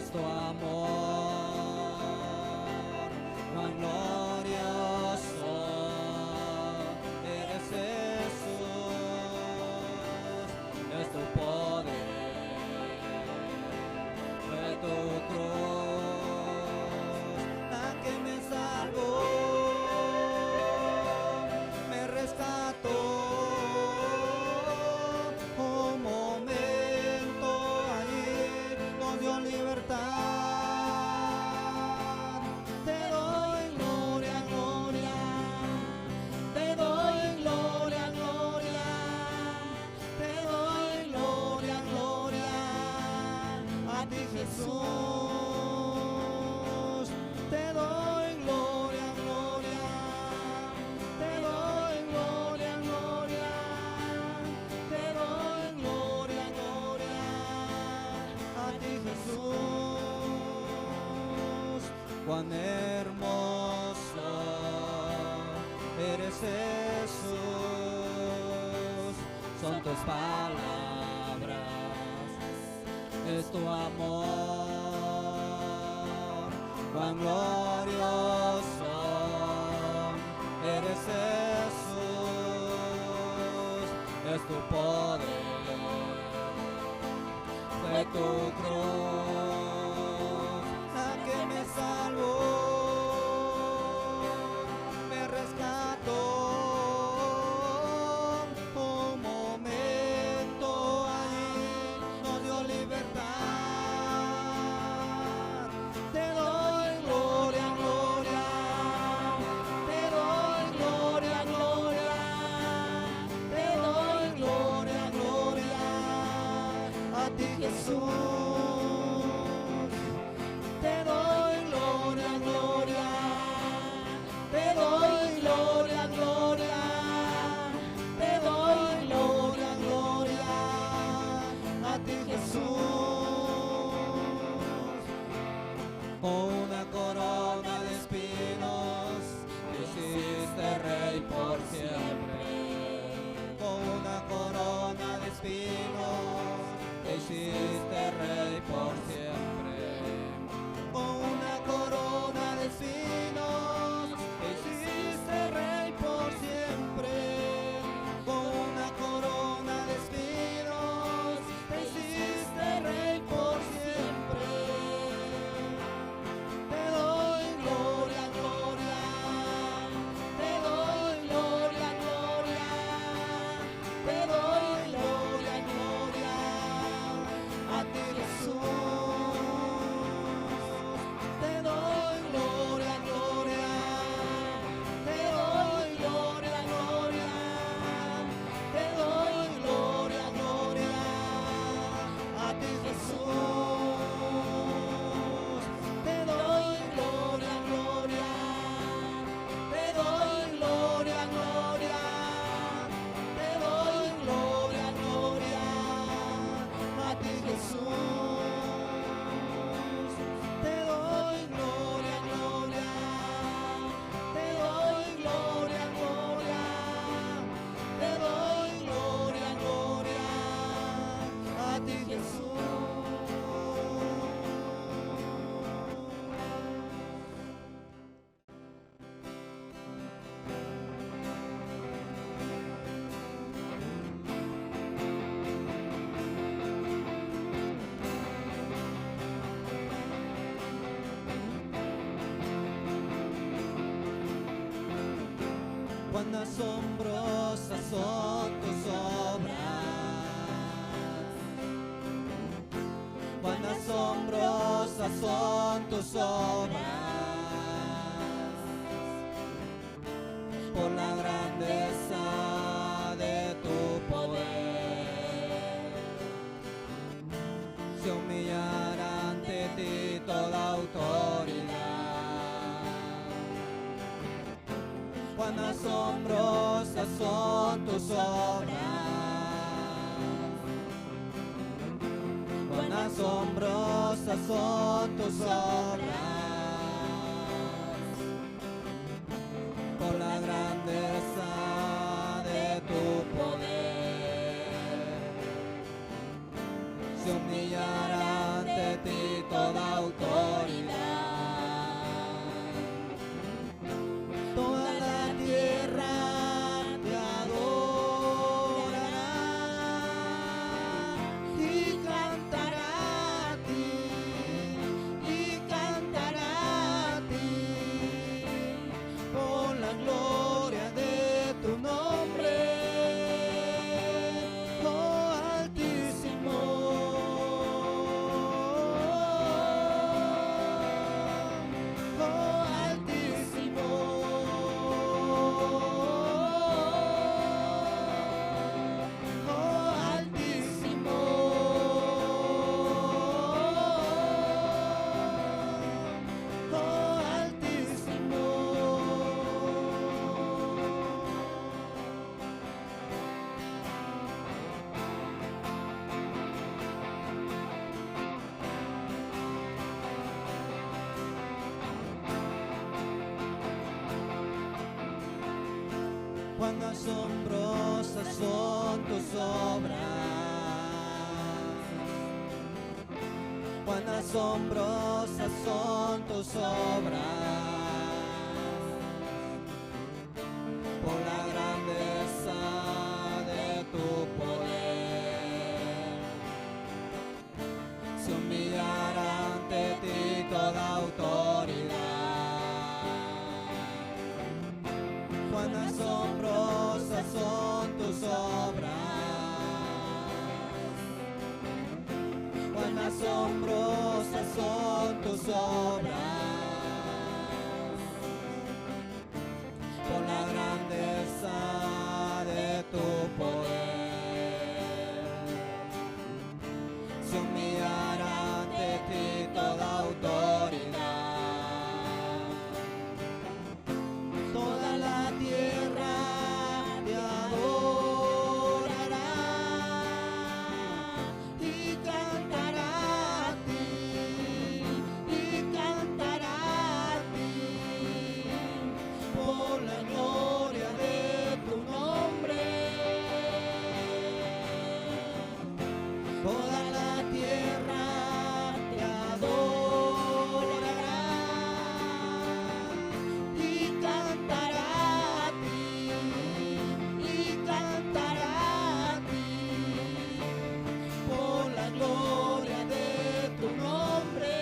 es tu amor, cuán glorioso eres Jesús, es tu poder, fue tu cruz la que me salvó, me rescató. Un momento allí nos dio libertad. Te doy gloria, gloria, te doy gloria, gloria, te doy gloria, gloria a ti, Jesús. Te doy gloria, gloria, te doy gloria, gloria, te doy gloria, gloria a ti, Jesús. Cuán hermoso eres, Jesús, son tus palabras, es tu amor, cuán glorioso eres, Jesús, es tu poder, fue tu cruz la que me salvó, me rescató. Un momento allí nos dio libertad. Te doy gloria, gloria, te doy gloria, gloria, te doy gloria, gloria a ti, Jesús. Te doy gloria, gloria, te doy gloria, gloria, te doy gloria, gloria a ti, Jesús. Con una corona de espinos te hiciste rey por siempre. Con una corona de espinos te hiciste rey por siempre. Con una corona de espinos te hiciste rey por siempre. Con una corona de espinos te hiciste rey por siempre. Te doy gloria, gloria, te doy gloria, gloria, te doy gloria, gloria a ti, Jesús. Te doy gloria, gloria, te doy gloria, gloria, te doy gloria, gloria a ti, Jesús. Te doy gloria, gloria, te doy gloria, gloria, te doy gloria, gloria a ti, Jesús. Te doy gloria, gloria, te doy gloria, gloria, te doy gloria, gloria a ti, Jesús. Cuán asombrosas son tus obras, cuán asombrosas son tus obras, por la grandeza de tu poder, se humillará ante ti toda autoridad. Cuán asombrosas son tus obras, cuán asombrosas son tus obras, por la grandeza de tu poder, se humillará ante ti toda cuán asombrosas son tus obras, cuán asombrosas son tus obras, por la grandeza de tu poder, se humillará ante ti toda autoridad. Cuán asombrosas son tus obras, cuán asombrosas son tus obras, por la grandeza de tu poder, se humillará ante ti toda autoridad. Toda la tierra te adorará y cantará a ti, y cantará a ti, por la gloria de tu nombre. Toda la tierra te adorará y cantará a ti, y cantará a ti, por la gloria de tu nombre.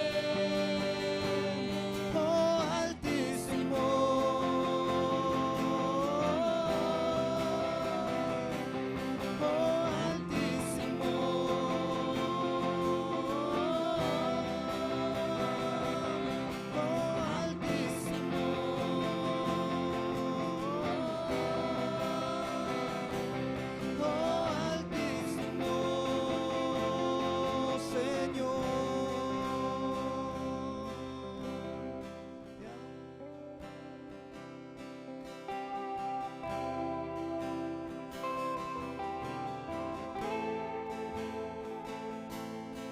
Oh Altísimo, oh Altísimo, oh Altísimo, oh Altísimo, Señor.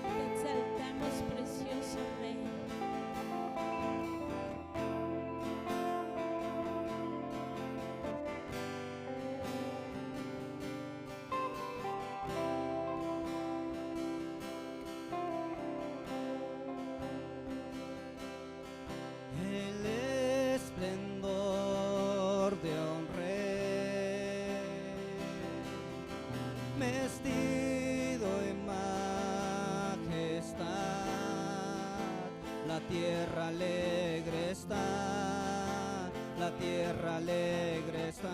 Te exaltamos, precioso Rey. El esplendor de un rey, vestido en majestad, la tierra alegre está, la tierra alegre está,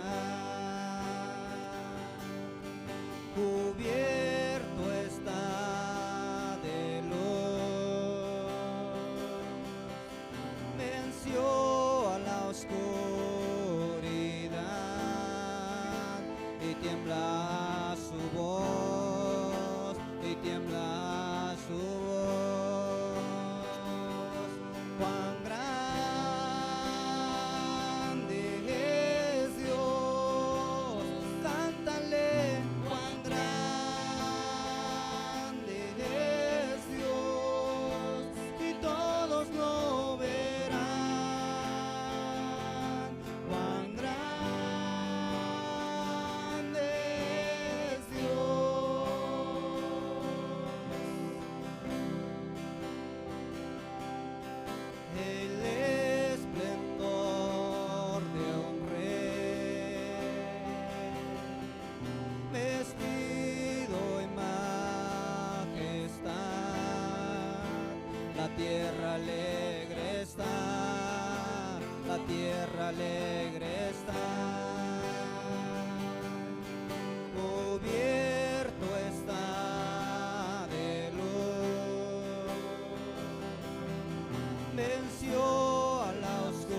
cubierto está de luz, venció a la oscuridad y tiembla su voz, y tiembla su voz. Cuán grande es Dios, cántale, cuán grande es Dios, y todos lo verán. Cuán grande es Dios. El esplendor de un rey, vestido en majestad, la tierra alegre está, la tierra alegre está, cubierto está de luz, venció a la oscuridad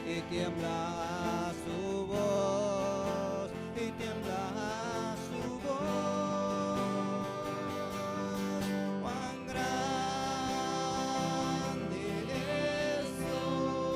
y tiembla su voz, y tiembla su voz. Cuán grande es Dios,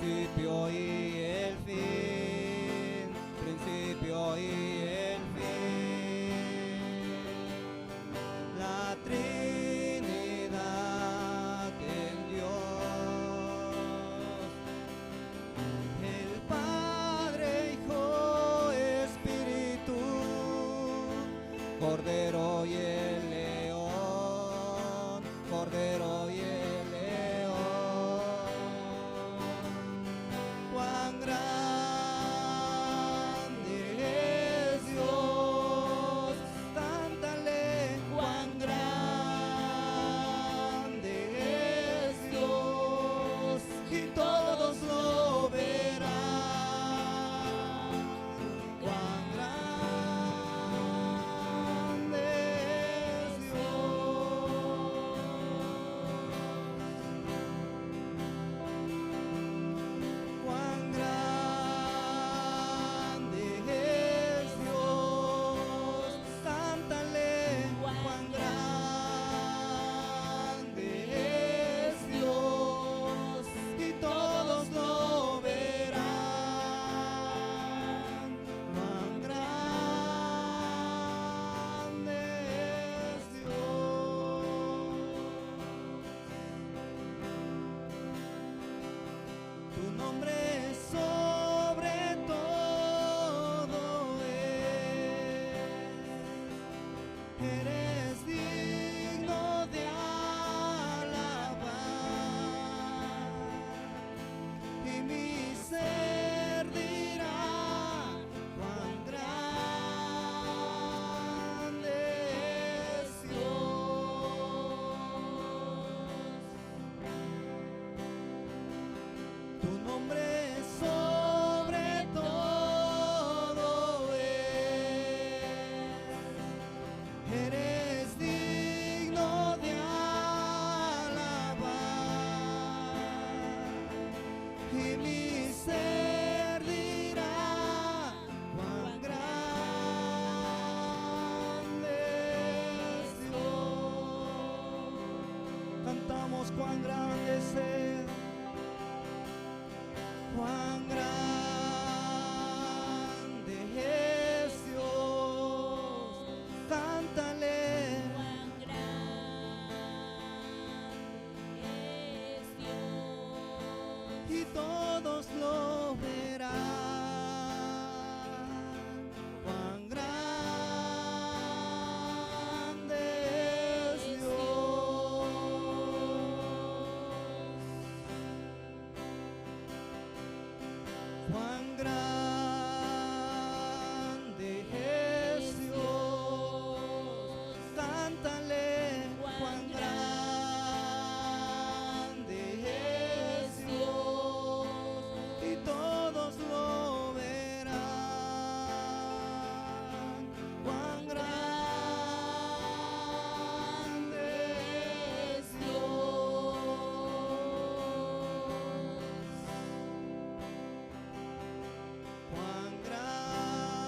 principio y el fin, principio y el fin. La Trinidad en Dios, el Padre, Hijo, Espíritu, Cordero y el León, Cordero y el cuán grande es Dios, cántale, cuán grande es Dios, y todos lo verán, cuán grande es Dios, cuán grande es Dios, cántale, cuán grande es Dios, y todos lo verán, cuán grande es Dios. Tu nombre es sobre todo eres digno de alabar, y mi ser dirá cuán grande es Dios. Tu nombre es sobre todo eres digno de alabar, y mi ser dirá cuán grande es Dios. Cantamos cuán grande es Él, cuán grande es Dios, cántale, Cuán grande es Dios. y todos lo verán, cuán grande es Dios, cuán grande es Dios, cántale, cuán grande es Dios, y todos lo verán, cuán grande es Dios, cuán grande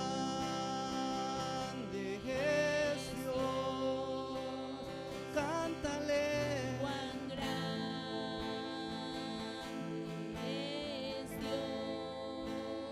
es Dios, cántale, Cuán grande es Dios.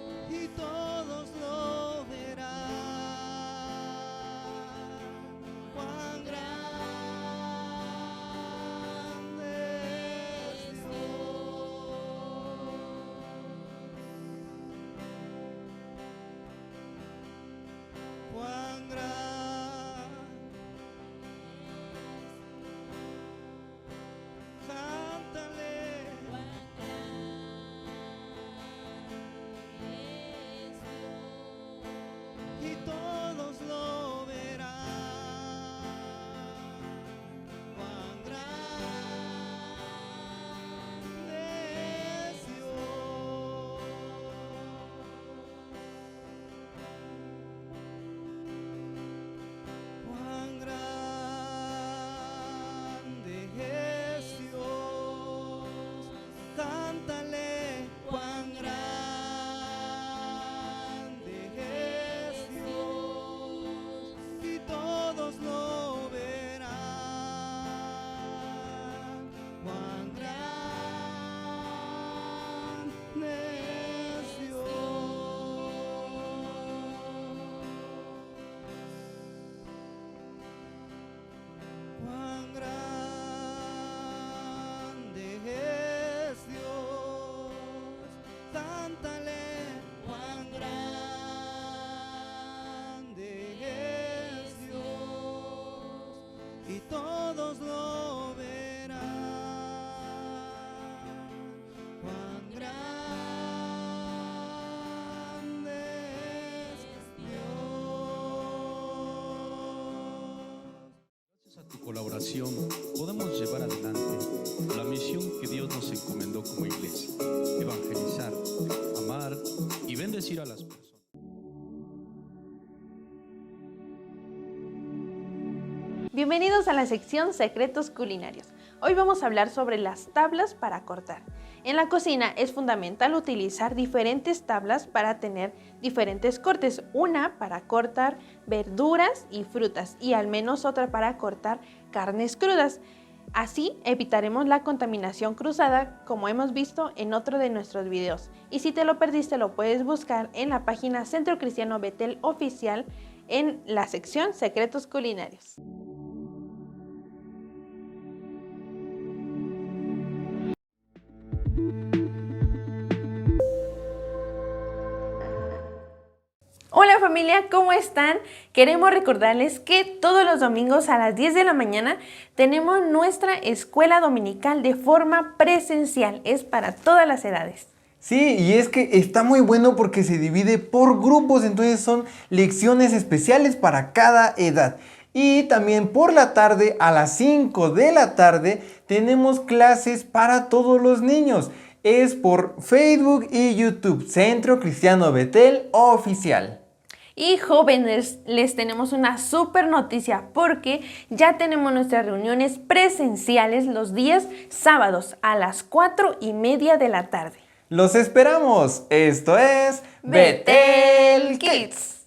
colaboración podemos llevar adelante la misión que Dios nos encomendó como iglesia: evangelizar, amar y bendecir a las personas. Bienvenidos a la sección Secretos Culinarios. Hoy vamos a hablar sobre las tablas para cortar. En la cocina es fundamental utilizar diferentes tablas para tener diferentes cortes. Una para cortar verduras y frutas y al menos otra para cortar carnes crudas. Así evitaremos la contaminación cruzada, como hemos visto en otro de nuestros videos. Y si te lo perdiste, lo puedes buscar en la página Centro Cristiano Betel Oficial en la sección Secretos Culinarios. Hola familia, ¿cómo están? Queremos recordarles que todos los domingos a las 10 de la mañana tenemos nuestra escuela dominical de forma presencial. Es para todas las edades. Sí, y es que está muy bueno porque se divide por grupos, entonces son lecciones especiales para cada edad. Y también por la tarde, a las 5 de la tarde, tenemos clases para todos los niños. Es por Facebook y YouTube, Centro Cristiano Betel Oficial. Y jóvenes, les tenemos una súper noticia porque ya tenemos nuestras reuniones presenciales los días sábados a las 4:30 de la tarde. ¡Los esperamos! Esto es Betel Kids.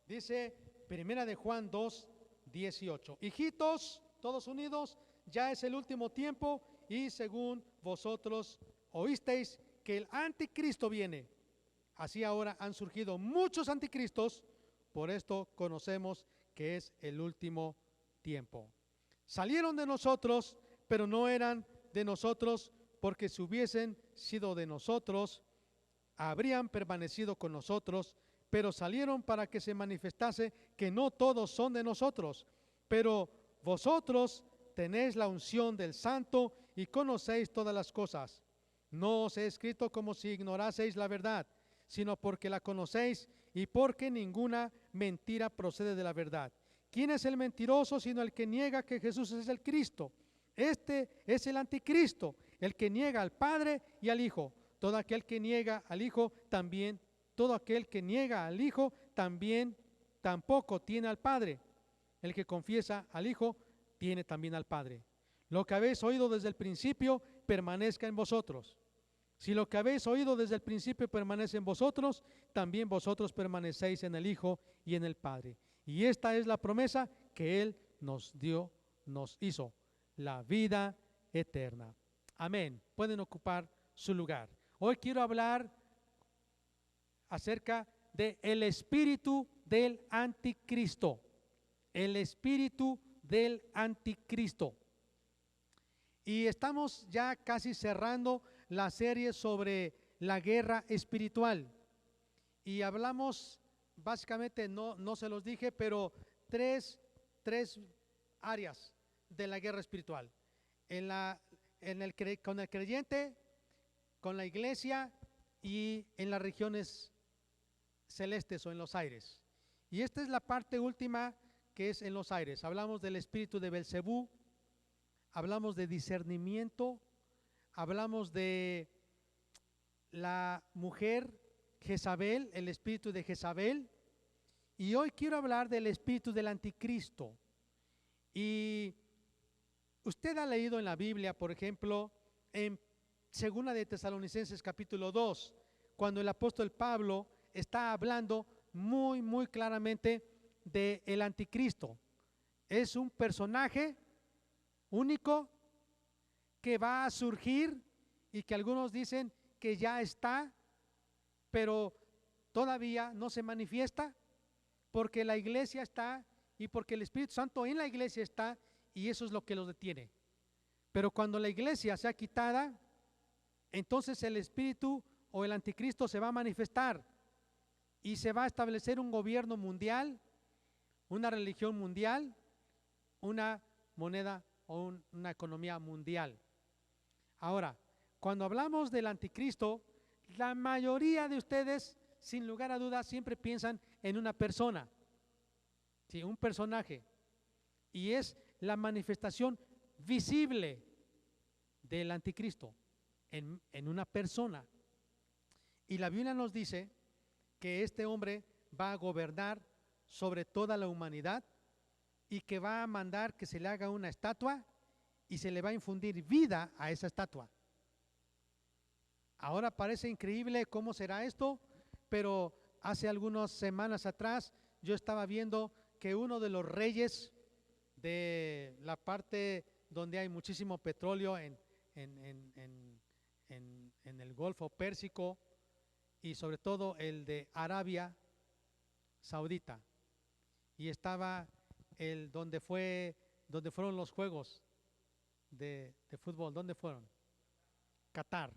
Dice Primera de Juan 2:18. Hijitos, todos unidos, ya es el último tiempo y según vosotros oísteis que el anticristo viene. Así ahora han surgido muchos anticristos, por esto conocemos que es el último tiempo. Salieron de nosotros, pero no eran de nosotros, porque si hubiesen sido de nosotros, habrían permanecido con nosotros, pero salieron para que se manifestase que no todos son de nosotros. Pero vosotros tenéis la unción del Santo y conocéis todas las cosas. No os he escrito como si ignoraseis la verdad, sino porque la conocéis y porque ninguna mentira procede de la verdad. ¿Quién es el mentiroso sino el que niega que Jesús es el Cristo? Este es el anticristo, el que niega al Padre y al Hijo. Todo aquel que niega al Hijo también tampoco tiene al Padre. El que confiesa al Hijo tiene también al Padre. Lo que habéis oído desde el principio permanezca en vosotros. Si lo que habéis oído desde el principio permanece en vosotros, también vosotros permanecéis en el Hijo y en el Padre. Y esta es la promesa que Él nos hizo, la vida eterna. Amén. Pueden ocupar su lugar. Hoy quiero hablar acerca del espíritu del anticristo. El espíritu del anticristo. Y estamos ya casi cerrando la serie sobre la guerra espiritual. Y hablamos, básicamente, no se los dije, pero tres áreas de la guerra espiritual. Con el creyente, con la iglesia y en las regiones celestes o en los aires. Y esta es la parte última, que es en los aires. Hablamos del espíritu de Belcebú, hablamos de discernimiento, hablamos de la mujer Jezabel, el espíritu de Jezabel, y hoy quiero hablar del espíritu del anticristo. Y usted ha leído en la Biblia, por ejemplo, en Segunda de Tesalonicenses capítulo 2, cuando el apóstol Pablo está hablando muy claramente del anticristo. Es un personaje único que va a surgir y que algunos dicen que ya está, pero todavía no se manifiesta, porque la iglesia está y porque el Espíritu Santo en la iglesia está, y eso es lo que los detiene. Pero cuando la iglesia sea quitada, entonces el espíritu o el anticristo se va a manifestar y se va a establecer un gobierno mundial, una religión mundial, una moneda o una economía mundial. Ahora, cuando hablamos del anticristo, la mayoría de ustedes, sin lugar a dudas, siempre piensan en una persona, ¿sí? Un personaje, y es la manifestación visible del anticristo en una persona. Y la Biblia nos dice que este hombre va a gobernar sobre toda la humanidad y que va a mandar que se le haga una estatua y se le va a infundir vida a esa estatua. Ahora parece increíble cómo será esto, pero hace algunas semanas atrás yo estaba viendo que uno de los reyes de la parte donde hay muchísimo petróleo en el Golfo Pérsico y sobre todo el de Arabia Saudita, y estaba el donde fueron los juegos de fútbol, ¿dónde fueron? Qatar.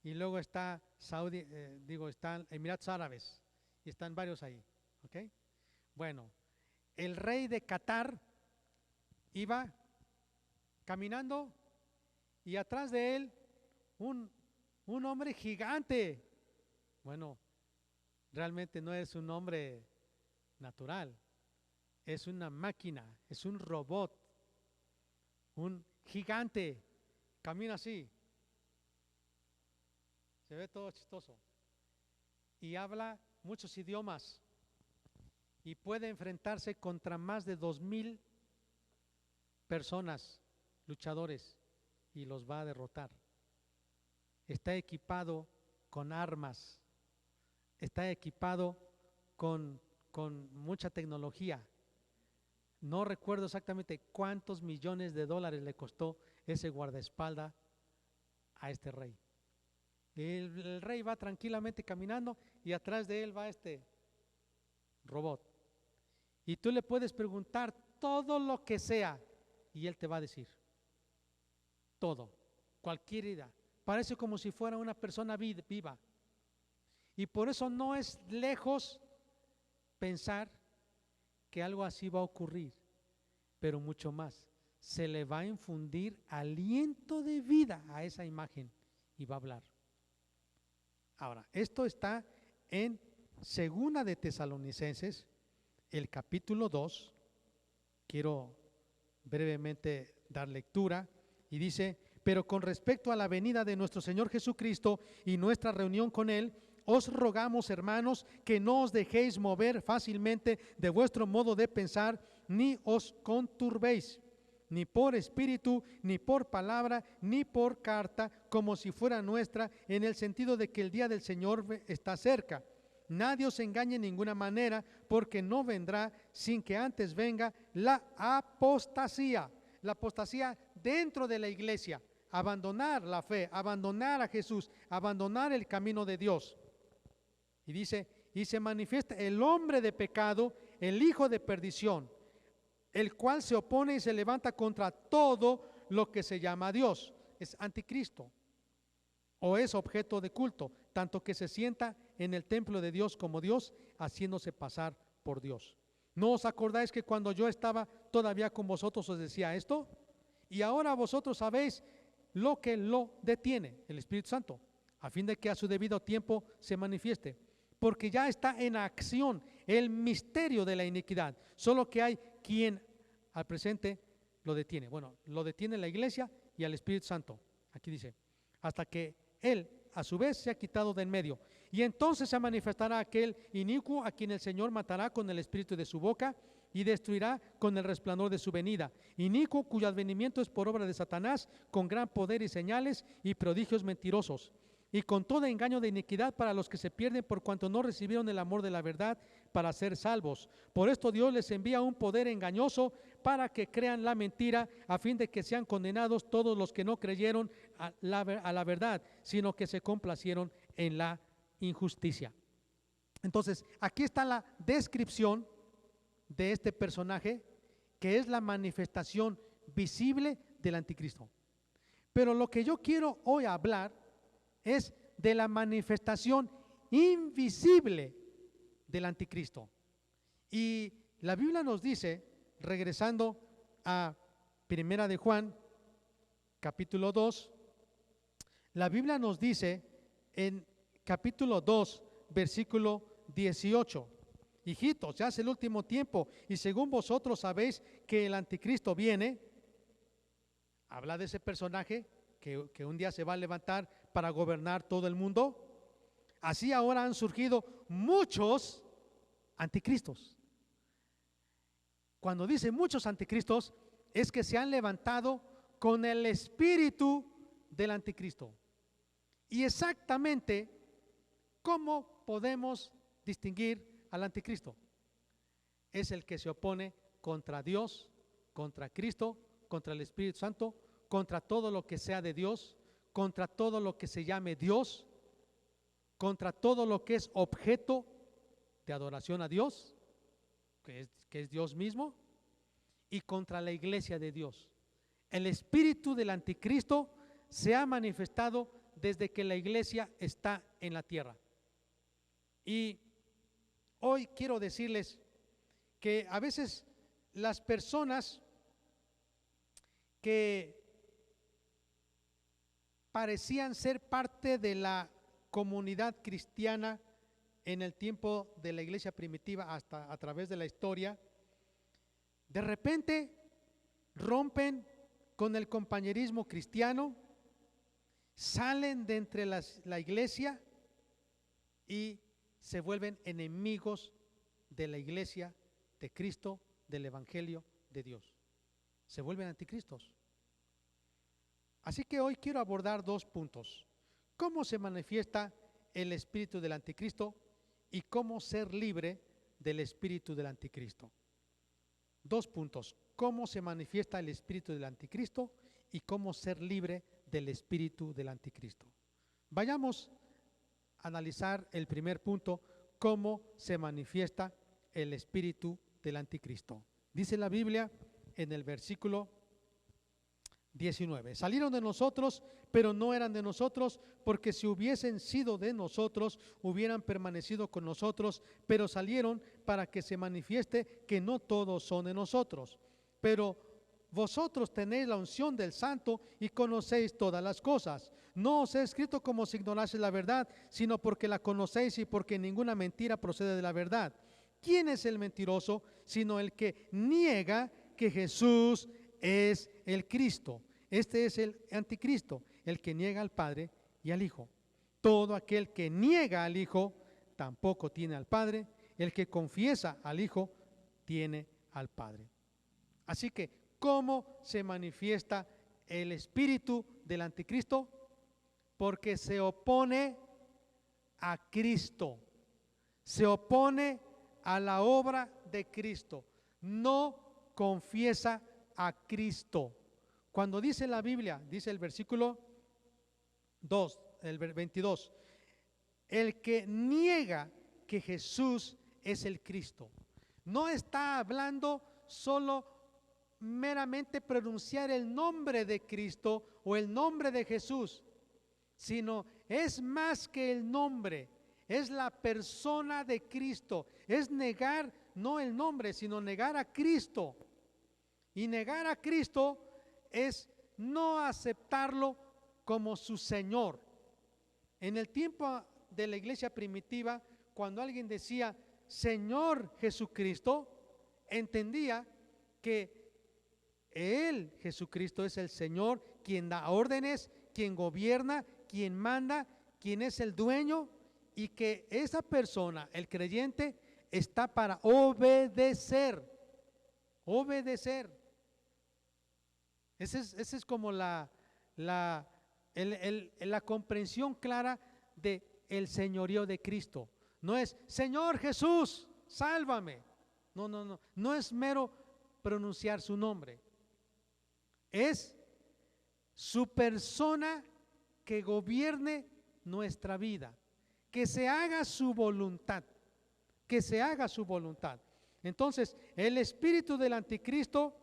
Y luego está están Emiratos Árabes, y están varios ahí, ¿ok? Bueno, el rey de Qatar iba caminando y atrás de él un hombre gigante. Bueno, realmente no es un hombre natural, es una máquina, es un robot, un gigante, camina así, se ve todo chistoso y habla muchos idiomas y puede enfrentarse contra más de 2,000 personas, luchadores, y los va a derrotar. Está equipado con armas, está equipado con mucha tecnología. No recuerdo exactamente cuántos millones de dólares le costó ese guardaespaldas a este rey. El rey va tranquilamente caminando y atrás de él va este robot. Y tú le puedes preguntar todo lo que sea y él te va a decir todo, cualquier idea. Parece como si fuera una persona viva. Y por eso no es lejos pensar que algo así va a ocurrir, pero mucho más. Se le va a infundir aliento de vida a esa imagen y va a hablar. Ahora, esto está en Segunda de Tesalonicenses, el capítulo 2. Quiero brevemente dar lectura y dice: pero con respecto a la venida de nuestro Señor Jesucristo y nuestra reunión con Él, os rogamos, hermanos, que no os dejéis mover fácilmente de vuestro modo de pensar, ni os conturbéis, ni por espíritu, ni por palabra, ni por carta, como si fuera nuestra, en el sentido de que el día del Señor está cerca. Nadie os engañe en ninguna manera, porque no vendrá sin que antes venga la apostasía dentro de la iglesia. Abandonar la fe, abandonar a Jesús, abandonar el camino de Dios. Y dice: y se manifiesta el hombre de pecado, el hijo de perdición, el cual se opone y se levanta contra todo lo que se llama Dios. Es anticristo, o es objeto de culto, tanto que se sienta en el templo de Dios como Dios, haciéndose pasar por Dios. ¿No os acordáis que cuando yo estaba todavía con vosotros os decía esto? Y ahora vosotros sabéis lo que lo detiene, el Espíritu Santo, a fin de que a su debido tiempo se manifieste, porque ya está en acción el misterio de la iniquidad, solo que hay quien al presente lo detiene. Bueno, lo detiene la iglesia y al Espíritu Santo. Aquí dice: hasta que Él a su vez se ha quitado de en medio, y entonces se manifestará aquel inicuo a quien el Señor matará con el espíritu de su boca y destruirá con el resplandor de su venida. Inicuo cuyo advenimiento es por obra de Satanás, con gran poder y señales y prodigios mentirosos, y con todo engaño de iniquidad para los que se pierden, por cuanto no recibieron el amor de la verdad para ser salvos. Por esto Dios les envía un poder engañoso para que crean la mentira, a fin de que sean condenados todos los que no creyeron a la verdad, sino que se complacieron en la injusticia. Entonces, aquí está la descripción de este personaje, que es la manifestación visible del anticristo. Pero lo que yo quiero hoy hablar es de la manifestación invisible del anticristo. Y la Biblia nos dice, regresando a Primera de Juan, capítulo 2, la Biblia nos dice en capítulo 2, versículo 18: hijitos, ya es el último tiempo, y según vosotros sabéis que el anticristo viene. Habla de ese personaje que un día se va a levantar para gobernar todo el mundo. Así ahora han surgido muchos anticristos. Cuando dice muchos anticristos, es que se han levantado con el espíritu del anticristo. Y exactamente, ¿cómo podemos distinguir al anticristo? Es el que se opone contra Dios, contra Cristo, contra el Espíritu Santo, contra todo lo que sea de Dios, contra todo lo que se llame Dios, contra todo lo que es objeto de adoración a Dios, que es Dios mismo, y contra la iglesia de Dios. El espíritu del anticristo se ha manifestado desde que la iglesia está en la tierra. Y hoy quiero decirles que a veces las personas que parecían ser parte de la comunidad cristiana en el tiempo de la iglesia primitiva hasta a través de la historia, de repente rompen con el compañerismo cristiano, salen de entre la iglesia y se vuelven enemigos de la iglesia, de Cristo, del evangelio de Dios. Se vuelven anticristos. Así que hoy quiero abordar dos puntos: cómo se manifiesta el espíritu del anticristo y cómo ser libre del espíritu del anticristo. Dos puntos: cómo se manifiesta el espíritu del anticristo y cómo ser libre del espíritu del anticristo. Vayamos a analizar el primer punto: cómo se manifiesta el espíritu del anticristo. Dice la Biblia en el versículo 19: salieron de nosotros, pero no eran de nosotros, porque si hubiesen sido de nosotros, hubieran permanecido con nosotros, pero salieron para que se manifieste que no todos son de nosotros. Pero vosotros tenéis la unción del Santo y conocéis todas las cosas. No os he escrito como si ignoraseis la verdad, sino porque la conocéis y porque ninguna mentira procede de la verdad. ¿Quién es el mentiroso sino el que niega que Jesús es el Cristo? Este es el anticristo, el que niega al Padre y al Hijo. Todo aquel que niega al Hijo tampoco tiene al Padre. El que confiesa al Hijo tiene al Padre. Así que, ¿cómo se manifiesta el espíritu del anticristo? Porque se opone a Cristo, se opone a la obra de Cristo, no confiesa a Cristo. Cuando dice la Biblia, dice el versículo 2, el 22, el que niega que Jesús es el Cristo, no está hablando solo meramente pronunciar el nombre de Cristo o el nombre de Jesús, sino es más que el nombre, es la persona de Cristo, es negar no el nombre, sino negar a Cristo. Y negar a Cristo es no aceptarlo como su Señor. En el tiempo de la iglesia primitiva, cuando alguien decía Señor Jesucristo, entendía que Él, Jesucristo, es el Señor, quien da órdenes, quien gobierna, quien manda, quien es el dueño, y que esa persona, el creyente, está para obedecer. Obedecer. Esa es como la comprensión clara de el señorío de Cristo. No es Señor Jesús, sálvame. No es mero pronunciar su nombre. Es su persona que gobierne nuestra vida, que se haga su voluntad, que se haga su voluntad. Entonces, el espíritu del anticristo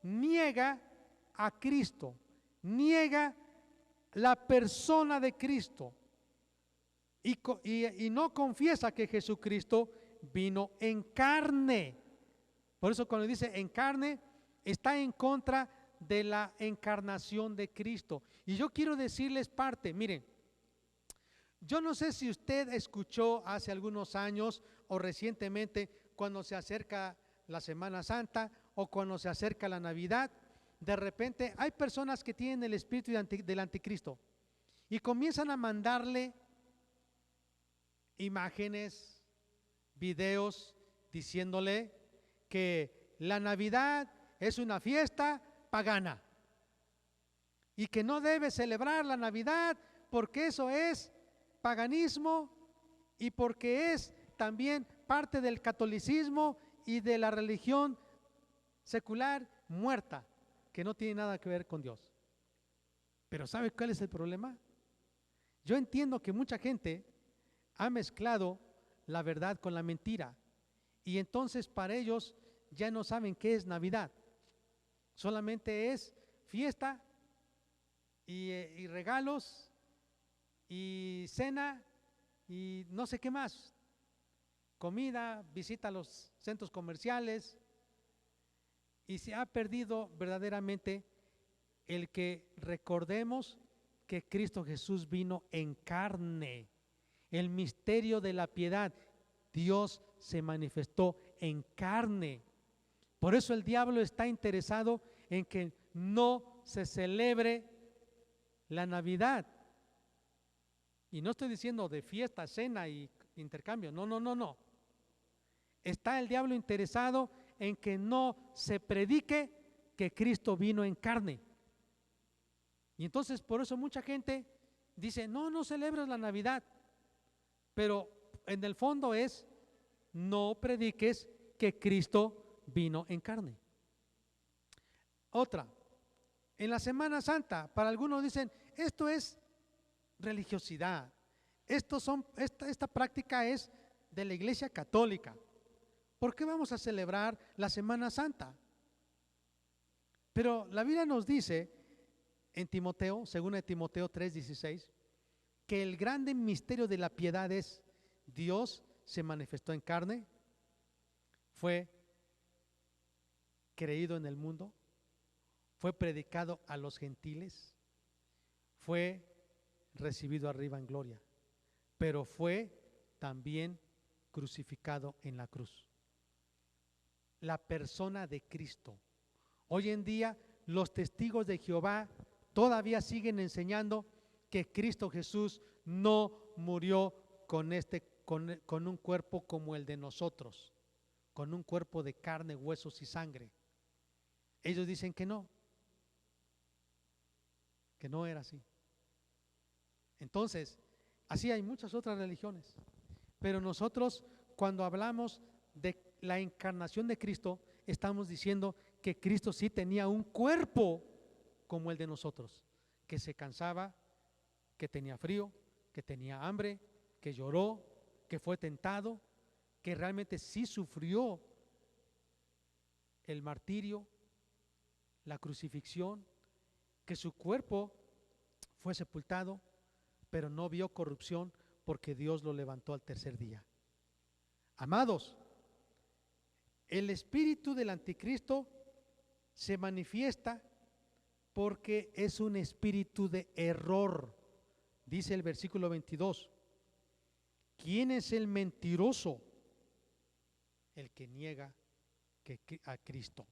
niega a Cristo, niega la persona de Cristo y no confiesa que Jesucristo vino en carne. Por eso cuando dice en carne, está en contra de la encarnación de Cristo. Y yo quiero decirles parte, miren, yo no sé si usted escuchó hace algunos años o recientemente, cuando se acerca la Semana Santa o cuando se acerca la Navidad, de repente hay personas que tienen el espíritu del anticristo y comienzan a mandarle imágenes, videos, diciéndole que la Navidad es una fiesta pagana y que no debe celebrar la Navidad porque eso es paganismo y porque es también parte del catolicismo y de la religión secular muerta, que no tiene nada que ver con Dios. Pero ¿sabe cuál es el problema? Yo entiendo que mucha gente ha mezclado la verdad con la mentira y entonces para ellos ya no saben qué es Navidad. Solamente es fiesta y regalos y cena y no sé qué más. Comida, visita a los centros comerciales y se ha perdido verdaderamente el que recordemos que Cristo Jesús vino en carne. El misterio de la piedad, Dios se manifestó en carne. Por eso el diablo está interesado en que no se celebre la Navidad. Y no estoy diciendo de fiesta, cena y intercambio, no. Está el diablo interesado en que no se predique que Cristo vino en carne. Y entonces por eso mucha gente dice, no celebres la Navidad, pero en el fondo es, no prediques que Cristo vino en carne. Otra, en la Semana Santa, para algunos dicen, esto es religiosidad, esta práctica es de la Iglesia Católica. ¿Por qué vamos a celebrar la Semana Santa? Pero la Biblia nos dice en Timoteo, según Timoteo 3:16, que el grande misterio de la piedad es Dios se manifestó en carne, fue creído en el mundo, fue predicado a los gentiles, fue recibido arriba en gloria, pero fue también crucificado en la cruz. La persona de Cristo. Hoy en día los testigos de Jehová todavía siguen enseñando que Cristo Jesús no murió con un cuerpo como el de nosotros, con un cuerpo de carne, huesos y sangre. Ellos dicen que no era así. Entonces, así hay muchas otras religiones, pero nosotros cuando hablamos de la encarnación de Cristo, estamos diciendo que Cristo sí tenía un cuerpo como el de nosotros, que se cansaba, que tenía frío, que tenía hambre, que lloró, que fue tentado, que realmente sí sufrió el martirio, la crucifixión, que su cuerpo fue sepultado, pero no vio corrupción porque Dios lo levantó al tercer día. Amados, el espíritu del anticristo se manifiesta porque es un espíritu de error. Dice el versículo 22, ¿quién es el mentiroso? El que niega a Cristo.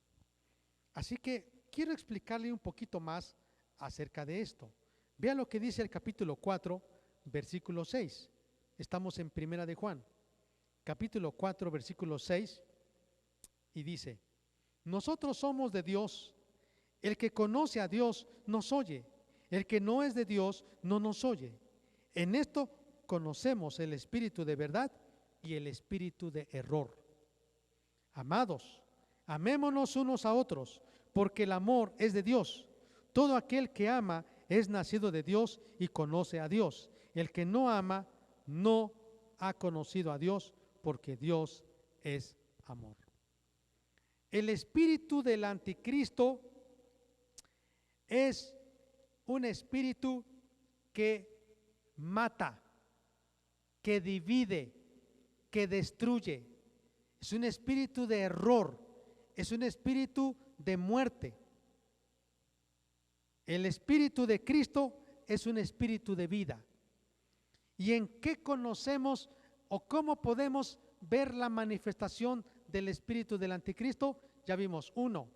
Así que quiero explicarle un poquito más acerca de esto. Vea lo que dice el capítulo 4, versículo 6. Estamos en Primera de Juan, capítulo 4, versículo 6, y dice, nosotros somos de Dios, el que conoce a Dios nos oye, el que no es de Dios no nos oye. En esto conocemos el espíritu de verdad y el espíritu de error. Amados, amémonos unos a otros, porque el amor es de Dios. Todo aquel que ama es nacido de Dios y conoce a Dios. El que no ama no ha conocido a Dios, porque Dios es amor. El espíritu del anticristo es un espíritu que mata, que divide, que destruye. Es un espíritu de error, es un espíritu de muerte. El espíritu de Cristo es un espíritu de vida. ¿Y en qué conocemos o cómo podemos ver la manifestación del espíritu del anticristo? Ya vimos, uno,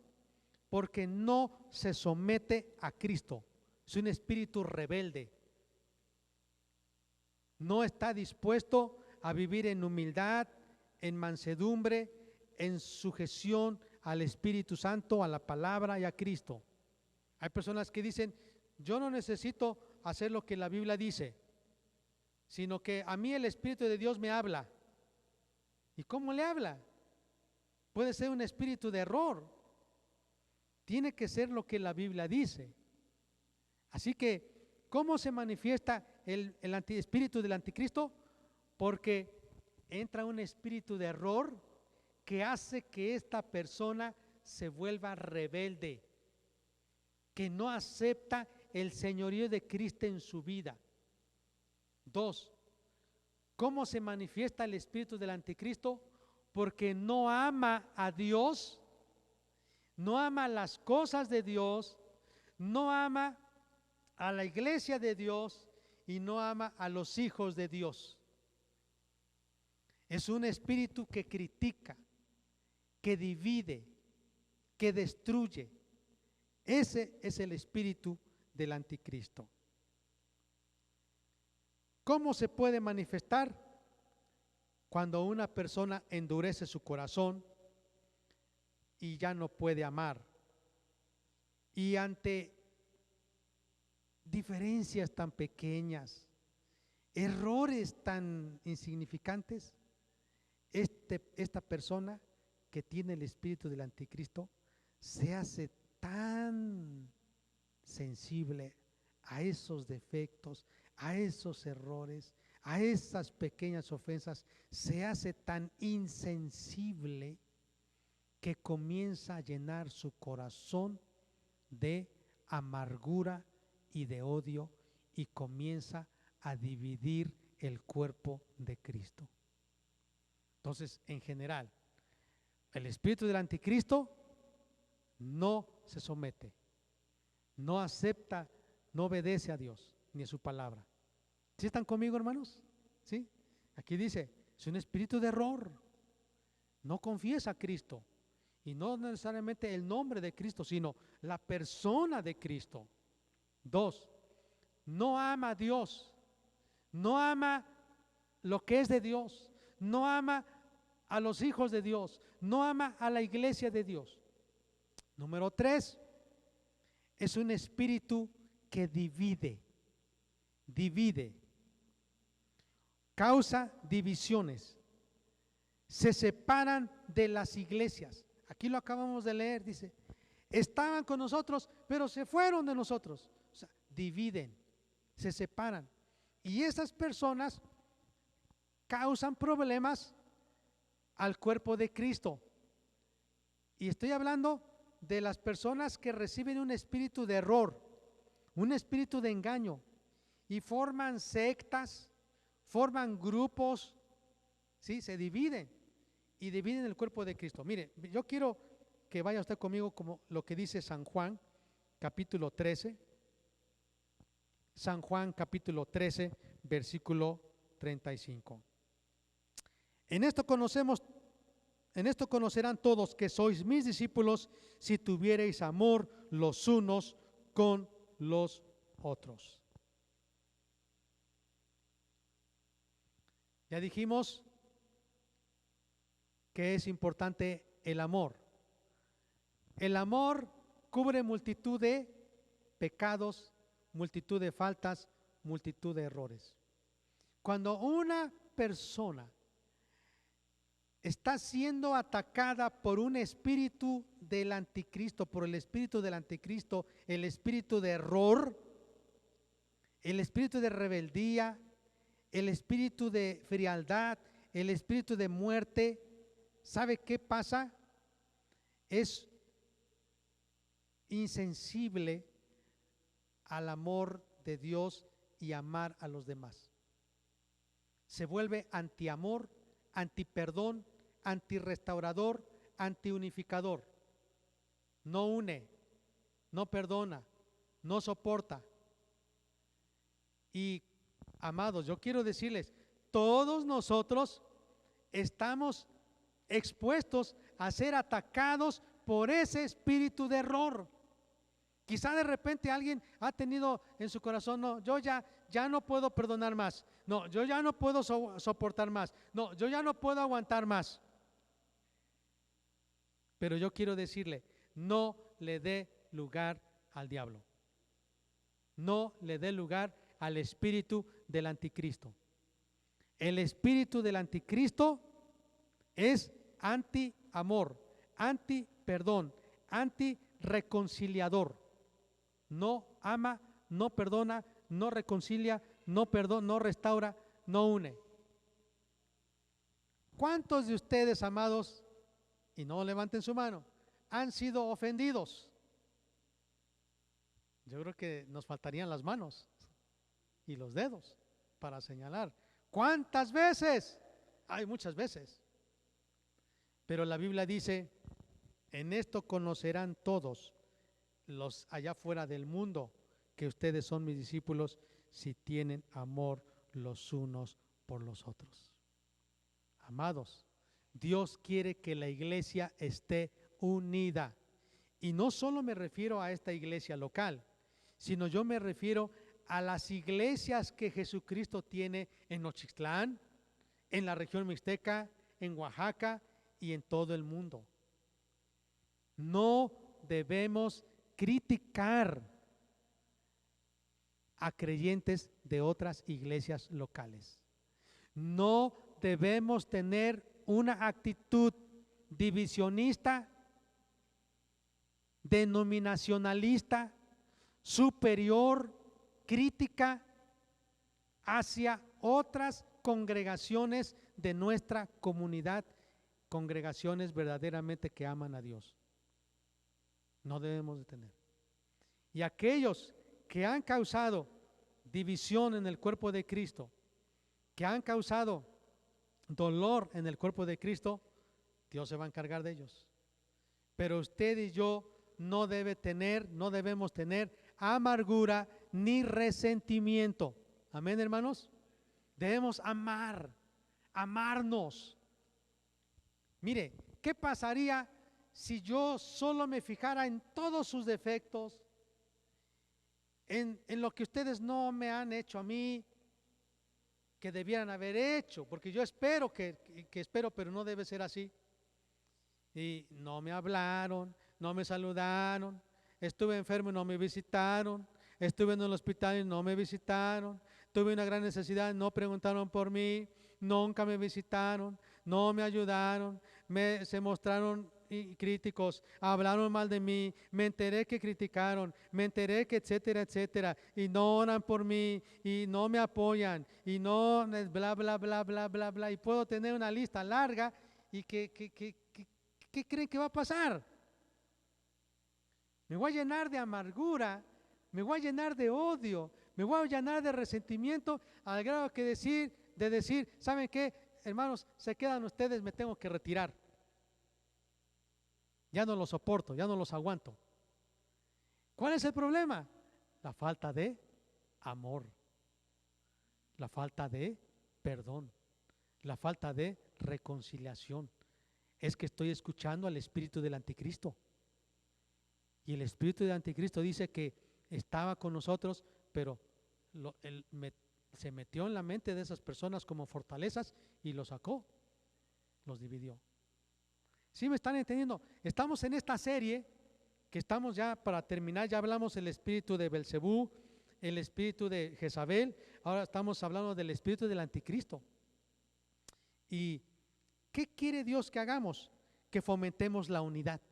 porque no se somete a Cristo. Es un espíritu rebelde. No está dispuesto a vivir en humildad, en mansedumbre, en sujeción al Espíritu Santo, a la palabra y a Cristo. Hay personas que dicen, yo no necesito hacer lo que la Biblia dice, sino que a mí el Espíritu de Dios me habla. ¿Y cómo le habla? Puede ser un espíritu de error. Tiene que ser lo que la Biblia dice. Así que, ¿cómo se manifiesta el espíritu del anticristo? Porque entra un espíritu de error que hace que esta persona se vuelva rebelde, que no acepta el señorío de Cristo en su vida. Dos, ¿cómo se manifiesta el espíritu del anticristo? Porque no ama a Dios, no ama las cosas de Dios, no ama a la iglesia de Dios y no ama a los hijos de Dios. Es un espíritu que critica, que divide, que destruye. Ese es el espíritu del anticristo. ¿Cómo se puede manifestar? Cuando una persona endurece su corazón y ya no puede amar. Y ante diferencias tan pequeñas, errores tan insignificantes, esta persona que tiene el espíritu del anticristo se hace tan sensible a esos defectos, a esos errores, a esas pequeñas ofensas, se hace tan insensible que comienza a llenar su corazón de amargura y de odio y comienza a dividir el cuerpo de Cristo. Entonces, en general, el espíritu del anticristo no se somete, no acepta, no obedece a Dios ni a su palabra. ¿Sí están conmigo, hermanos? ¿Sí? Aquí dice, es un espíritu de error. No confiesa a Cristo. Y no necesariamente el nombre de Cristo, sino la persona de Cristo. Dos, no ama a Dios. No ama lo que es de Dios. No ama a los hijos de Dios. No ama a la iglesia de Dios. Número tres, es un espíritu que divide. Divide. Causa divisiones. Se separan de las iglesias. Aquí lo acabamos de leer, dice, estaban con nosotros, pero se fueron de nosotros. O sea, dividen, se separan. Y esas personas causan problemas al cuerpo de Cristo. Y estoy hablando de las personas que reciben un espíritu de error, un espíritu de engaño, y forman sectas, forman grupos, ¿sí? Se dividen y dividen el cuerpo de Cristo. Mire, yo quiero que vaya usted conmigo como lo que dice San Juan, capítulo 13. San Juan, capítulo 13, versículo 35. En esto conocerán todos que sois mis discípulos si tuviereis amor los unos con los otros. Ya dijimos que es importante el amor. El amor cubre multitud de pecados, multitud de faltas, multitud de errores. Cuando una persona está siendo atacada por un espíritu del anticristo, por el espíritu del anticristo, el espíritu de error, el espíritu de rebeldía, el espíritu de frialdad, el espíritu de muerte, ¿sabe qué pasa? Es insensible al amor de Dios y amar a los demás. Se vuelve antiamor, antiperdón, antirrestaurador, antiunificador. No une, no perdona, no soporta. Y amados, yo quiero decirles, todos nosotros estamos expuestos a ser atacados por ese espíritu de error. Quizá de repente alguien ha tenido en su corazón, no, yo ya no puedo perdonar más, no, yo ya no puedo soportar más, no, yo ya no puedo aguantar más. Pero yo quiero decirle, no le dé lugar al diablo. No le dé lugar al espíritu del anticristo. El espíritu del anticristo es anti-amor, anti-perdón, anti-reconciliador. No ama, no perdona, no reconcilia, no perdona, no restaura, no une. ¿Cuántos de ustedes, amados, y no levanten su mano, han sido ofendidos? Yo creo que nos faltarían las manos y los dedos para señalar. ¿Cuántas veces? Hay muchas veces. Pero la Biblia dice, en esto conocerán todos los allá fuera del mundo que ustedes son mis discípulos si tienen amor los unos por los otros. Amados, Dios quiere que la iglesia esté unida. Y no solo me refiero a esta iglesia local, sino yo me refiero a las iglesias que Jesucristo tiene en Nochixtlán, en la región mixteca, en Oaxaca y en todo el mundo. No debemos criticar a creyentes de otras iglesias locales. No debemos tener una actitud divisionista, denominacionalista, superior, crítica hacia otras congregaciones de nuestra comunidad, congregaciones verdaderamente que aman a Dios. No debemos de tener. Y aquellos que han causado división en el cuerpo de Cristo, que han causado dolor en el cuerpo de Cristo, Dios se va a encargar de ellos. Pero usted y yo no debemos tener amargura ni resentimiento. Amén, hermanos. Debemos amarnos. Mire, ¿qué pasaría si yo solo me fijara en todos sus defectos, en lo que ustedes no me han hecho a mí, que debieran haber hecho? Porque yo espero pero no debe ser así. Y no me hablaron, no me saludaron, estuve enfermo y no me visitaron, estuve en el hospital y no me visitaron, tuve una gran necesidad, no preguntaron por mí, nunca me visitaron, no me ayudaron, se mostraron críticos, hablaron mal de mí, me enteré que criticaron, me enteré que etcétera, etcétera, y no oran por mí, y no me apoyan, y no bla, bla, bla, bla, bla, bla, y puedo tener una lista larga. ¿Y qué creen que va a pasar? Me voy a llenar de amargura, me voy a llenar de odio, me voy a llenar de resentimiento, al grado de decir, ¿saben qué, hermanos? Se quedan ustedes, me tengo que retirar. Ya no los soporto, ya no los aguanto. ¿Cuál es el problema? La falta de amor, la falta de perdón, la falta de reconciliación. Es que estoy escuchando al espíritu del anticristo. Y el espíritu del anticristo dice que estaba con nosotros, pero se metió en la mente de esas personas como fortalezas y los sacó, los dividió. ¿Sí me están entendiendo? Estamos en esta serie que estamos ya para terminar. Ya hablamos del espíritu de Belcebú, el espíritu de Jezabel. Ahora estamos hablando del espíritu del anticristo. ¿Y qué quiere Dios que hagamos? Que fomentemos la unidad,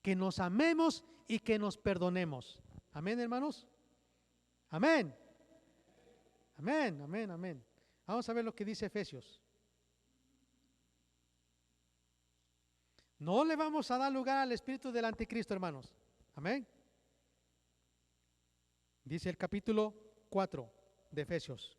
que nos amemos y que nos perdonemos. Amén, hermanos. Amén. Amén, amén, amén. Vamos a ver lo que dice Efesios. No le vamos a dar lugar al espíritu del anticristo, hermanos. Amén. Dice el capítulo 4 de Efesios.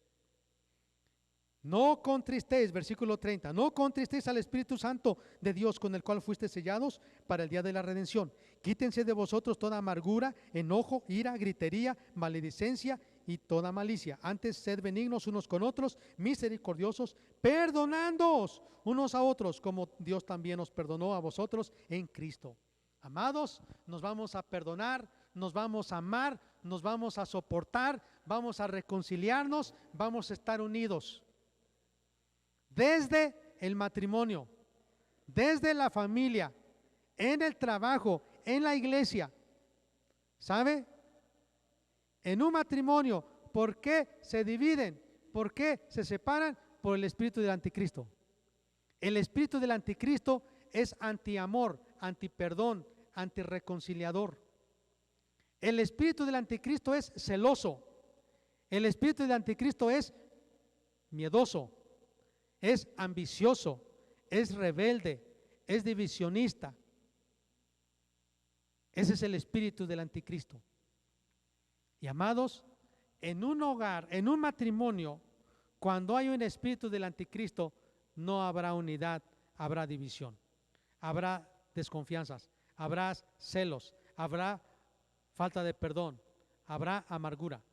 No contristéis, versículo 30, no contristéis al Espíritu Santo de Dios, con el cual fuiste sellados para el día de la redención. Quítense de vosotros toda amargura, enojo, ira, gritería, maledicencia y toda malicia. Antes sed benignos unos con otros, misericordiosos, perdonándoos unos a otros, como Dios también os perdonó a vosotros en Cristo. Amados, nos vamos a perdonar, nos vamos a amar, nos vamos a soportar, vamos a reconciliarnos, vamos a estar unidos. Desde el matrimonio, desde la familia, en el trabajo, en la iglesia. ¿Sabe? En un matrimonio, ¿por qué se dividen? ¿Por qué se separan? Por el espíritu del anticristo. El espíritu del anticristo es antiamor, antiperdón, antirreconciliador. El espíritu del anticristo es celoso. El espíritu del anticristo es miedoso, es ambicioso, es rebelde, es divisionista. Ese es el espíritu del anticristo. Y amados, en un hogar, en un matrimonio, cuando hay un espíritu del anticristo, no habrá unidad, habrá división, habrá desconfianzas, habrá celos, habrá falta de perdón, habrá amargura.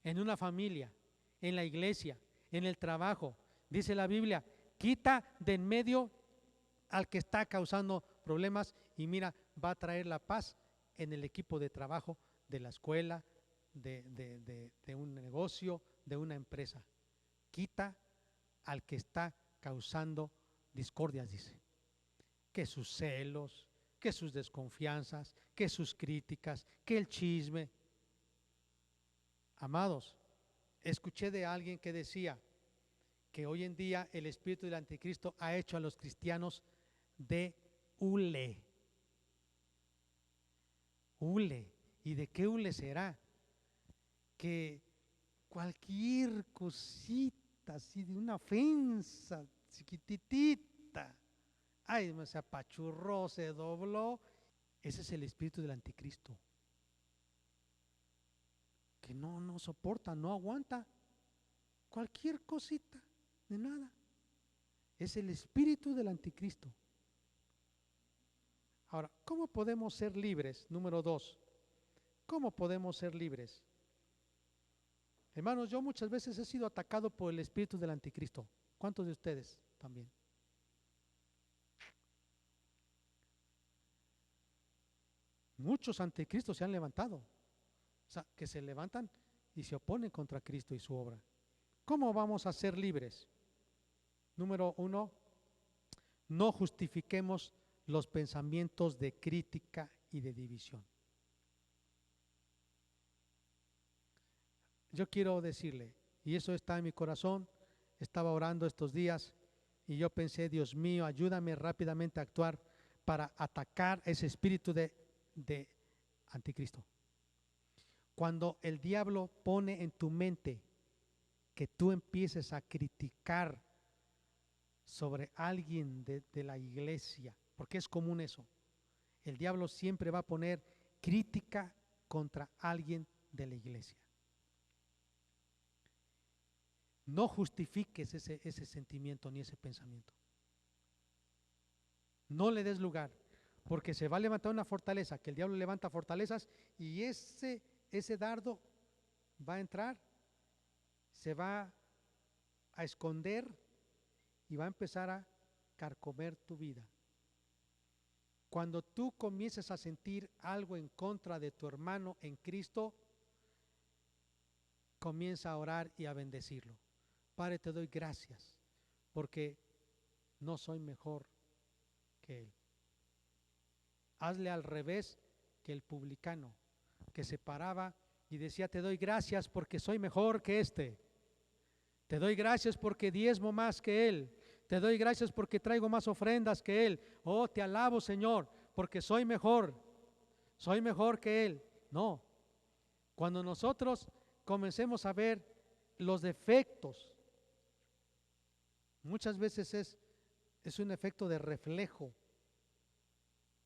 En una familia, en la iglesia, en el trabajo, dice la Biblia, quita de en medio al que está causando problemas y mira, va a traer la paz en el equipo de trabajo, de la escuela, de un negocio, de una empresa. Quita al que está causando discordias, dice. Que sus celos, que sus desconfianzas, que sus críticas, que el chisme. Amados, escuché de alguien que decía que hoy en día el espíritu del anticristo ha hecho a los cristianos de hule. Hule. ¿Y de qué hule será? Que cualquier cosita así de una ofensa chiquititita, ay, se apachurró, se dobló. Ese es el espíritu del anticristo. Que no soporta, no aguanta cualquier cosita de nada. Es el espíritu del anticristo. Ahora, ¿cómo podemos ser libres? Número 2. ¿Cómo podemos ser libres? Hermanos, yo muchas veces he sido atacado por el espíritu del anticristo. ¿Cuántos de ustedes también? Muchos anticristos se han levantado. O sea, que se levantan y se oponen contra Cristo y su obra. ¿Cómo vamos a ser libres? Número 1, no justifiquemos los pensamientos de crítica y de división. Yo quiero decirle, y eso está en mi corazón, estaba orando estos días y yo pensé, Dios mío, ayúdame rápidamente a actuar para atacar ese espíritu de anticristo. Cuando el diablo pone en tu mente que tú empieces a criticar sobre alguien de la iglesia, porque es común eso, el diablo siempre va a poner crítica contra alguien de la iglesia. No justifiques ese sentimiento ni ese pensamiento. No le des lugar, porque se va a levantar una fortaleza, que el diablo levanta fortalezas y ese dardo va a entrar, se va a esconder y va a empezar a carcomer tu vida. Cuando tú comiences a sentir algo en contra de tu hermano en Cristo, comienza a orar y a bendecirlo. Padre, te doy gracias porque no soy mejor que él. Hazle al revés que el publicano que se paraba y decía, te doy gracias porque soy mejor que este. Te doy gracias porque diezmo más que él. Te doy gracias porque traigo más ofrendas que él. Oh, te alabo, Señor, porque soy mejor que él. No, cuando nosotros comencemos a ver los defectos, muchas veces es un efecto de reflejo,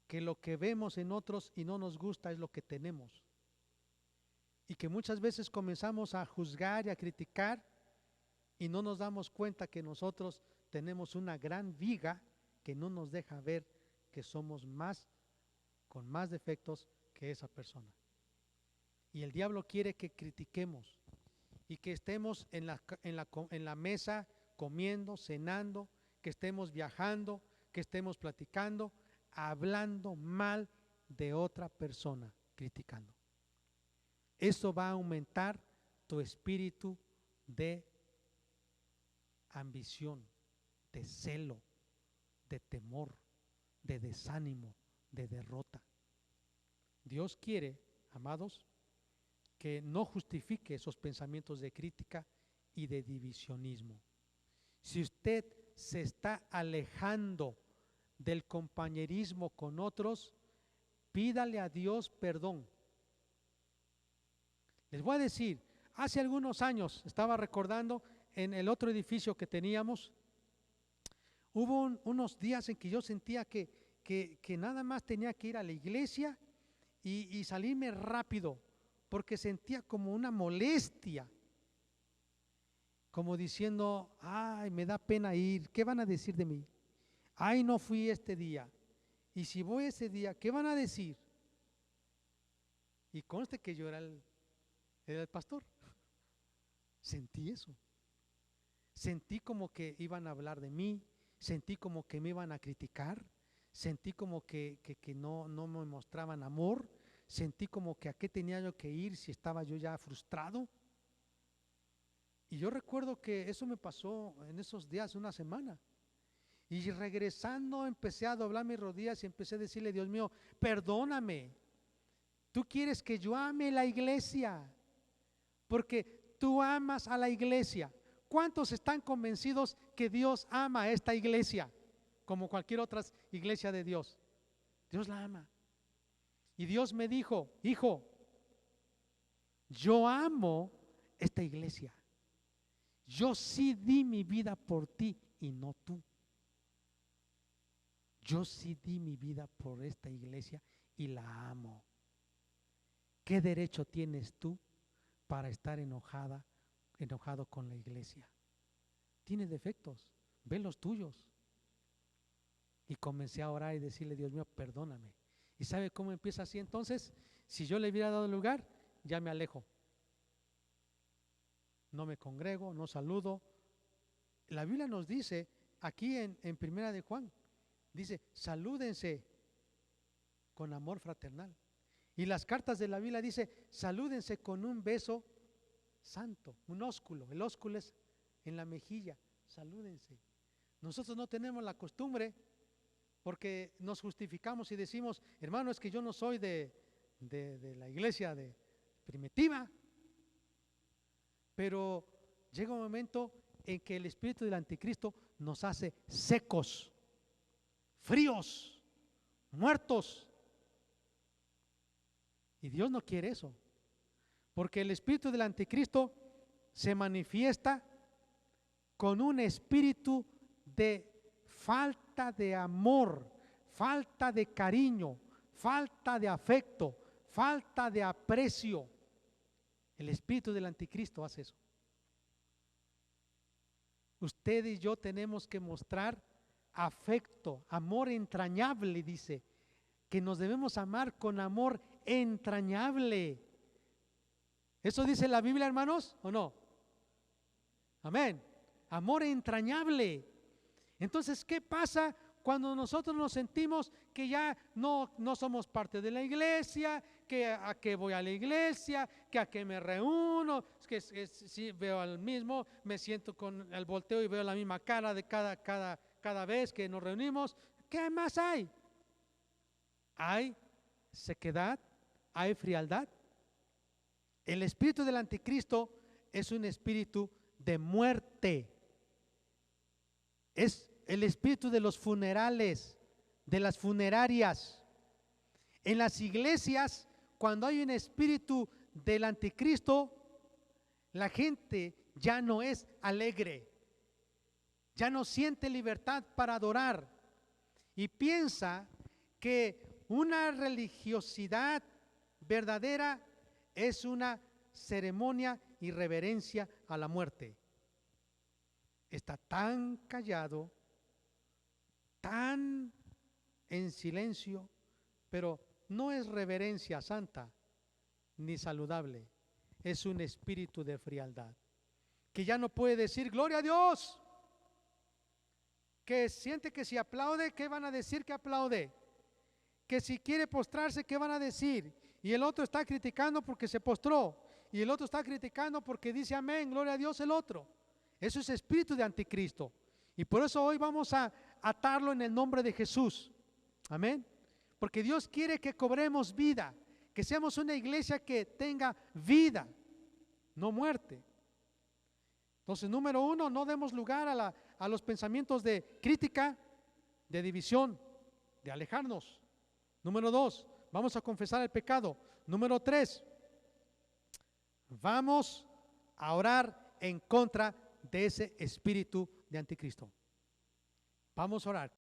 que lo que vemos en otros y no nos gusta es lo que tenemos. Y que muchas veces comenzamos a juzgar y a criticar y no nos damos cuenta que nosotros tenemos una gran viga que no nos deja ver que somos con más defectos que esa persona. Y el diablo quiere que critiquemos y que estemos en la mesa comiendo, cenando, que estemos viajando, que estemos platicando, hablando mal de otra persona, criticando. Eso va a aumentar tu espíritu de ambición, de celo, de temor, de desánimo, de derrota. Dios quiere, amados, que no justifique esos pensamientos de crítica y de divisionismo. Si usted se está alejando del compañerismo con otros, pídale a Dios perdón. Les voy a decir, hace algunos años, estaba recordando en el otro edificio que teníamos, hubo unos días en que yo sentía que nada más tenía que ir a la iglesia y salirme rápido, porque sentía como una molestia, como diciendo, ay, me da pena ir, ¿qué van a decir de mí? Ay, no fui este día, y si voy ese día, ¿qué van a decir? Y conste que yo era el pastor. Sentí eso. Sentí como que iban a hablar de mí, sentí como que me iban a criticar, sentí como que no me mostraban amor, sentí como que a qué tenía yo que ir si estaba yo ya frustrado. Y yo recuerdo que eso me pasó en esos días, una semana. Y regresando empecé a doblar mis rodillas y empecé a decirle, Dios mío, perdóname. Tú quieres que yo ame la iglesia, porque tú amas a la iglesia. ¿Cuántos están convencidos que Dios ama a esta iglesia? Como cualquier otra iglesia de Dios. Dios la ama. Y Dios me dijo, hijo, yo amo esta iglesia. Yo sí di mi vida por ti y no tú. Yo sí di mi vida por esta iglesia y la amo. ¿Qué derecho tienes tú para estar enojado con la iglesia? Tiene defectos, ve los tuyos. Y comencé a orar y decirle, Dios mío, perdóname. ¿Y sabe cómo empieza así entonces? Si yo le hubiera dado lugar, ya me alejo. No me congrego, no saludo. La Biblia nos dice, aquí en Primera de Juan, dice, salúdense con amor fraternal. Y las cartas de la Biblia dice, salúdense con un beso santo, un ósculo. El ósculo es en la mejilla, salúdense. Nosotros no tenemos la costumbre porque nos justificamos y decimos, hermano, es que yo no soy de la iglesia primitiva. Pero llega un momento en que el espíritu del anticristo nos hace secos, fríos, muertos. Y Dios no quiere eso, porque el espíritu del anticristo se manifiesta con un espíritu de falta de amor, falta de cariño, falta de afecto, falta de aprecio. El espíritu del anticristo hace eso. Usted y yo tenemos que mostrar afecto, amor entrañable, dice, que nos debemos amar con amor entrañable. ¿Eso dice la Biblia, hermanos, o no? Amén. Amor entrañable. Entonces, ¿qué pasa cuando nosotros nos sentimos que ya no somos parte de la iglesia, que a qué voy a la iglesia, que a qué me reúno, que si veo al mismo, me siento con el volteo y veo la misma cara de cada vez que nos reunimos? ¿Qué más hay? Hay sequedad, hay frialdad. El espíritu del anticristo es un espíritu de muerte. Es el espíritu de los funerales, de las funerarias. En las iglesias, cuando hay un espíritu del anticristo, la gente ya no es alegre, ya no siente libertad para adorar y piensa que una religiosidad verdadera es una ceremonia y reverencia a la muerte. está tan callado, tan en silencio, pero no es reverencia santa ni saludable, es un espíritu de frialdad, que ya no puede decir gloria a Dios, que siente que si aplaude, ¿qué van a decir que aplaude? Que si quiere postrarse, ¿qué van a decir? Y el otro está criticando porque se postró, y el otro está criticando porque dice amén, gloria a Dios el otro. Eso es espíritu de anticristo, y por eso hoy vamos a atarlo en el nombre de Jesús, amén, porque Dios quiere que cobremos vida, que seamos una iglesia que tenga vida, no muerte. Entonces, número uno, no demos lugar a los pensamientos de crítica, de división, de alejarnos. Número dos, vamos a confesar el pecado. Número tres, vamos a orar en contra de ese espíritu de anticristo. Vamos a orar.